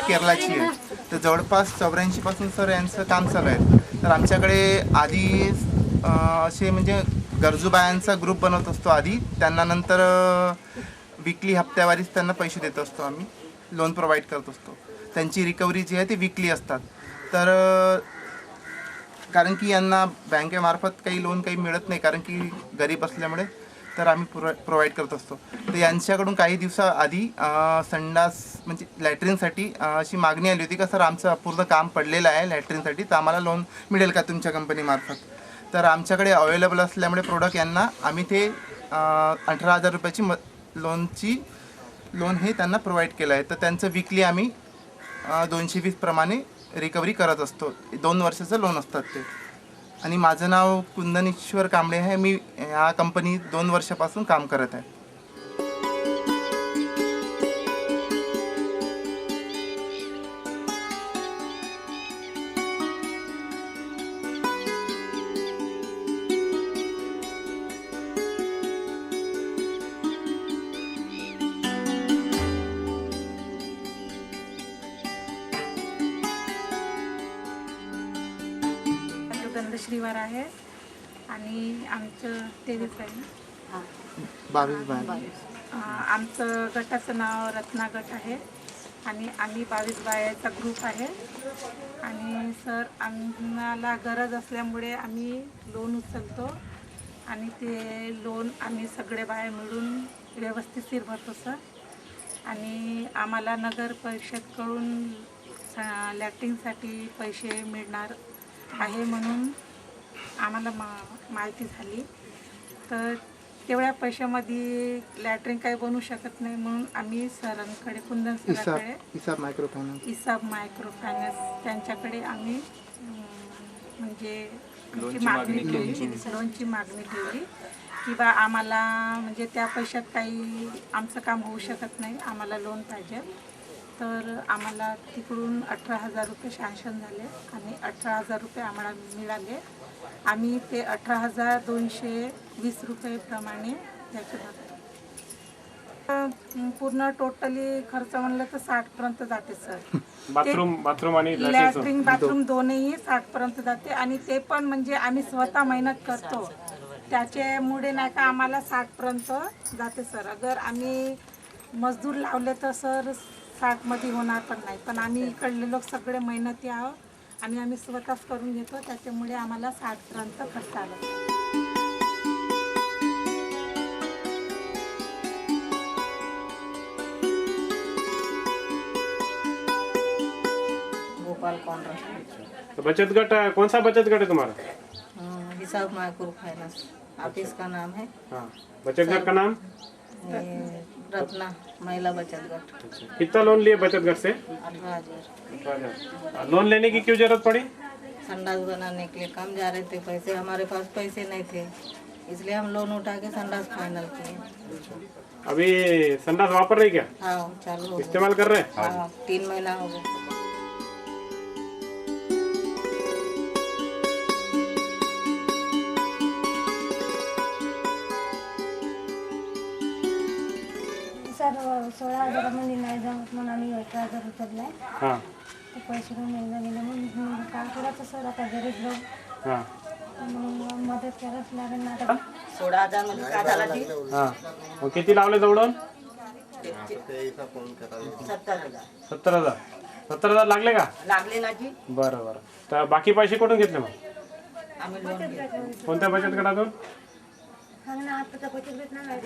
केरळची आहे. तर जवळपास 84 पासून सर यांचं काम चालू आहे. तर आमच्याकडे आधी असे म्हणजे गरजू बायांचा ग्रुप बनवत असतो आधी, त्यांना नंतर विकली हप्त्यावारीच त्यांना पैसे देत असतो आम्ही, लोन प्रोव्हाइड करत असतो. त्यांची रिकव्हरी जी आहे ती विकली असतात. तर कारण की यांना बँकेमार्फत काही लोन काही मिळत नाही, कारण की गरीब असल्यामुळे, तर आम्ही प्रोव्हाइड करत असतो. तर यांच्याकडून काही दिवसाआधी संडास म्हणजे लॅट्रिनसाठी अशी मागणी आली होती का सर आमचं अपूर्ण काम पडलेलं आहे लॅट्रिनसाठी, तर आम्हाला लोन मिळेल का तुमच्या कंपनीमार्फत. तर आमच्याकडे अवेलेबल असल्यामुळे प्रोडक्ट यांना आम्ही ते 18,000 रुपयाची लोन हे त्यांना प्रोव्हाइड केलं आहे. तर त्यांचं विकली आम्ही 220 प्रमाणे रिकव्हरी करत असतो. 2 वर्षाचं लोन असतात ते. आणि माझं नाव कुंदनेश्वर कांबळे आहे. मी या कंपनीत 2 वर्षापासून काम करत आहे. श्रीवार आहे आणि आमचं 23 आहे. 22 आमचं गटाचं नाव रत्ना गट आहे आणि आम्ही 22 बायाचा ग्रुप आहे. आणि सर आम्हाला गरज असल्यामुळे आम्ही लोन उचलतो आणि ते लोन आम्ही सगळे बाया मिळून व्यवस्थितशीर भरतो सर. आणि आम्हाला नगर परिषदकडून लॅट्रिनसाठी पैसे मिळणार आहे म्हणून आम्हाला माहिती झाली. तर तेवढ्या पैशामध्ये लॅट्रिन काही बनवू शकत नाही म्हणून आम्ही सरांकडे कुंदन सरांकडे इसाब मायक्रो फायनान्स त्यांच्याकडे आम्ही म्हणजे लोनची मागणी ठेवली की बा आम्हाला म्हणजे त्या पैशात काही आमचं काम होऊ शकत नाही, आम्हाला लोन पाहिजे. तर आम्हाला तिकडून 18,000 रुपये सँक्शन झाले आणि 18,000 रुपये आम्हाला मिळाले. आम्ही ते 18,220 रुपयेप्रमाणे त्याचे भरतो. पूर्ण टोटली खर्च म्हणलं तर 60पर्यंत जाते सर. बाथरूम आणि लॅट्रिन बाथरूम दोन्ही 60पर्यंत जाते आणि ते पण म्हणजे आम्ही स्वतः मेहनत करतो त्याच्यामुळे नाही का आम्हाला 60पर्यंत जाते सर. अगर आम्ही मजदूर लावले तर सर 60मध्ये होणार पण नाही. पण आम्ही इकडले लोक सगळे मेहनती आहोत आणि आम्ही स्वतःच करून घेतो त्याच्यामुळे आम्हाला 60पर्यंत खर्च आला. गोपाल कॉन्ट्रैक्ट। तो बचत गट कौन सा बचत गट है तुम्हारा? हिसाब माइक्रो फाइनेंस ऑफिस का नाम है। हाँ, बचत गट का नाम रत्ना महिला बचत गट। कितना लोन लिए बचत गट से? 18,000। लोन लेने की क्यों जरूरत पड़ी? संडास बनाने के लिए काम जा रहे थे पैसे, हमारे पास पैसे नहीं थे इसलिए हम लोन उठा के संडास फाइनल किए। अभी संडास वापर रही क्या? हाँ चालू हो इस्तेमाल कर रहे? हाँ 3 महीना हो गया। सर 16,000मध्ये नाही जमत म्हणून आम्ही 18,000 उचललाय. हाँ ते पैसे पण मिळून गेले म्हणून काय करायचं सर आता गरीब लोक हाँ म्हणून मदत करायच लागेल ना आता. 16,000 मध्ये काय झालं ती? हाँ मग किती लावले जवळून? 70,000 70,000 लागले का? लागले ना जी। बरं बरं. तर बाकी पैसे कुठून घेतले मग? आम्ही लोन घेतलं। कोणत्या बचत गटातून? हा ना आता तर बचत गट नाही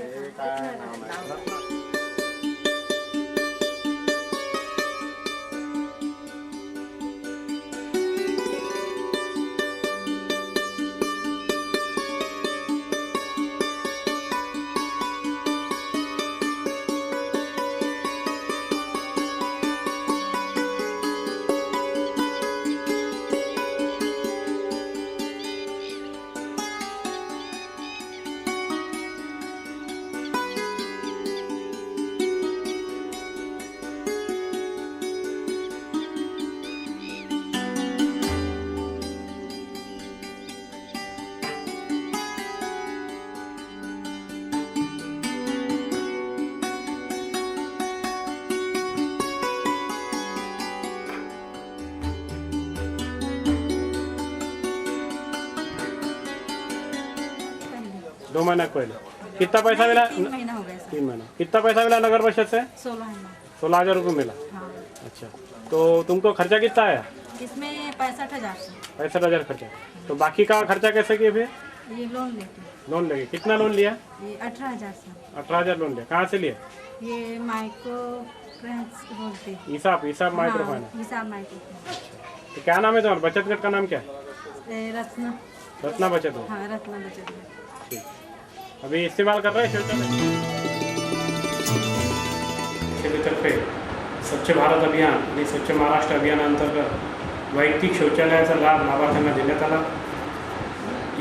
2 महीने पहले कितना पैसा मिला? 3 महीना हो गया सर। 3 महीना। कितना पैसा मिला नगर परिषद से? 16,000 रुपये मिला। हाँ। अच्छा, तो तुमको खर्चा कितना आया? इसमें 65,000 से 65,000 खर्चा। तो बाकी का खर्चा कैसे किए फिर? ये लोन लेके लोन लेके। कितना लोन लिया? ये 18,000 से 18,000 लोन लिया। कहाँ से लिया? ये माइक्रो फ्रेंड्स बोलते हैं। हिसाब माइक्रो फाइनेंस। हिसाब माइक्रो तो क्या नाम है तुम्हारा बचत गट का नाम क्या है? रत्ना। रत्ना बचत गट। हाँ, रत्ना बचत गट। ठीक, अभी इस्तेमाल कर रहे हैं शौचालय के तर्फे स्वच्छ भारत अभियान आणि स्वच्छ महाराष्ट्र अभियानाअंतर्गत वैयक्तिक शौचालयाचा लाभ लाभार्थ्यांना देण्यात आला।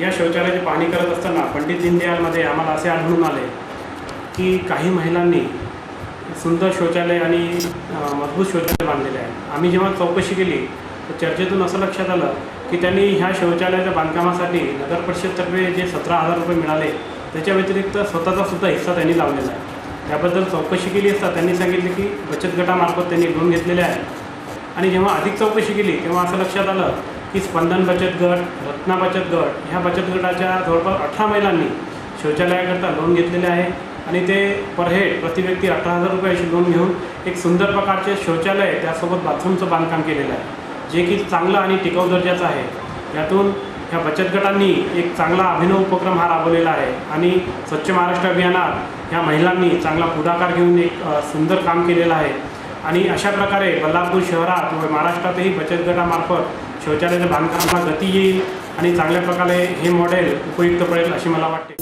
या शौचालयाची पाहणी करत असताना पंडित दीनदयालमध्ये आम्हाला असे आढळून आले की काही महिलांनी सुंदर शौचालय आणि मजबूत शौचालय बांधलेले आहे। आम्ही जेव्हा चौकशी केली तर चर्चेतून असं लक्षात आलं की त्यांनी ह्या शौचालयाच्या बांधकामासाठी नगर परिषदतर्फे जे 17,000 रुपये मिळाले त्याच्या व्यतिरिक्त स्वतःचा सुद्धा हिस्सा त्यांनी लावलेला आहे। त्याबद्दल चौकशी केली असता त्यांनी सांगितले की बचत गटामार्फत त्यांनी लोन घेतलेले आहे। आणि जेव्हा अधिक चौकशी केली तेव्हा असं लक्षात आलं की स्पंदन बचत गट, रत्ना बचत गट ह्या बचत गटाच्या जवळपास 18 महिलांनी शौचालयाकरता लोन घेतलेले आहे आणि ते पर हेड प्रति व्यक्ती 18,000 रुपयाची लोन घेऊन एक सुंदर प्रकारचे शौचालय त्यासोबत बाथरूमचं बांधकाम केलेलं आहे, जे की चांगलं आणि टिकाऊ दर्जाचं आहे। यातून ह्या बचत गटांनी एक चांगला अभिनव उपक्रम हा राबवलेला आहे आणि स्वच्छ महाराष्ट्र अभियानात ह्या महिलांनी चांगला पुढाकार घेऊन एक सुंदर काम केलेलं आहे। आणि अशा प्रकारे बल्लारपूर शहरात व महाराष्ट्रातही बचत गटामार्फत शौचालयाच्या बांधकामाला गती येईल आणि चांगल्या प्रकारे हे मॉडेल उपयुक्त पडेल अशी मला वाटते।